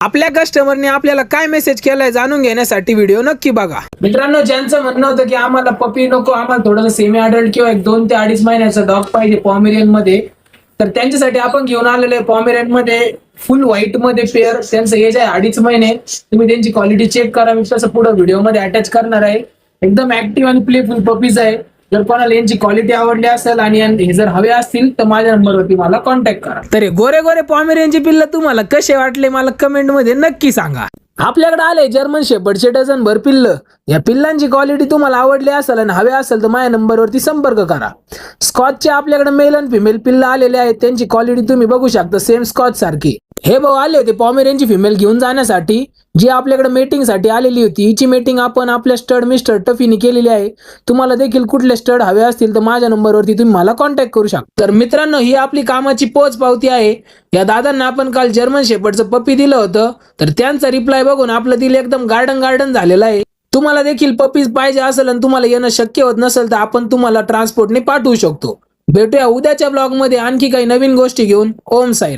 आपल्या कस्टमरने आपल्याला काय मेसेज केलाय जाणून घेण्यासाठी व्हिडिओ नक्की बघा. मित्रांनो, ज्यांचं म्हणणं होतं की आम्हाला पपी नको, आम्हाला थोडंसं सेमी अडल्ट किंवा 2 ते 2.5 महिन्याचा डॉग पाहिजे पॉमेरियन मध्ये, तर त्यांच्यासाठी आपण घेऊन आलेलो आहे पॉमेरियन मध्ये फुल व्हाईट मध्ये पेअर. त्यांचं एज आहे 2.5 महिने. तुम्ही त्यांची क्वालिटी चेक करा, मी तसं पुढे व्हिडिओ मध्ये अटॅच करणार आहे. एकदम ऍक्टिव्ह आणि प्लेफुल पपीज आहे. जर कोणाला यांची क्वालिटी आवडली असेल आणि हे जर हवे असतील तर माझ्या नंबरवरती मला कॉन्टॅक्ट करा. तर गोरे गोरे पॉमेरियनची पिल्लं तुम्हाला कसे वाटले मला कमेंट मध्ये नक्की सांगा. आपल्याकडे आले जर्मन शेपर्डचे डझन भर पिल्लं. या पिल्लांची क्वालिटी तुम्हाला आवडली असेल आणि हवे असेल तर माझ्या नंबरवरती संपर्क करा. स्कॉचचे आपल्याकडे मेल आणि फिमेल पिल्लं आलेले आहेत. त्यांची क्वालिटी तुम्ही बघू शकता, सेम स्कॉच सारखी. हे भाऊ आले होते पॉमेरियनची फिमेल घेऊन जाण्यासाठी, जी आपल्याकडे मीटिंग साठी आलेली होती. हिची मीटिंग आपण आपल्या स्टड मिस्टर टफीने केलेली आहे. तुम्हाला देखील कुठले स्टड हवे असतील तर माझ्या नंबरवरती तुम्ही मला कॉन्टॅक्ट करू शकता. तर मित्रांनो, ही आपली कामाची पोच पावती आहे. या दादांना आपण काल जर्मन शेपर्डचं पप्पी दिलं होतं, तर त्यांचा रिप्लाय बघून आपलं दिल एकदम गार्डन झालेलं आहे. तुम्हाला देखील पपीज पाहिजे असेल आणि तुम्हाला येणं शक्य होत नसेल तर आपण तुम्हाला ट्रान्सपोर्टने पाठवू शकतो. भेटूया उद्याच्या ब्लॉग मध्ये आणखी काही नवीन गोष्टी घेऊन. ओम साईराम.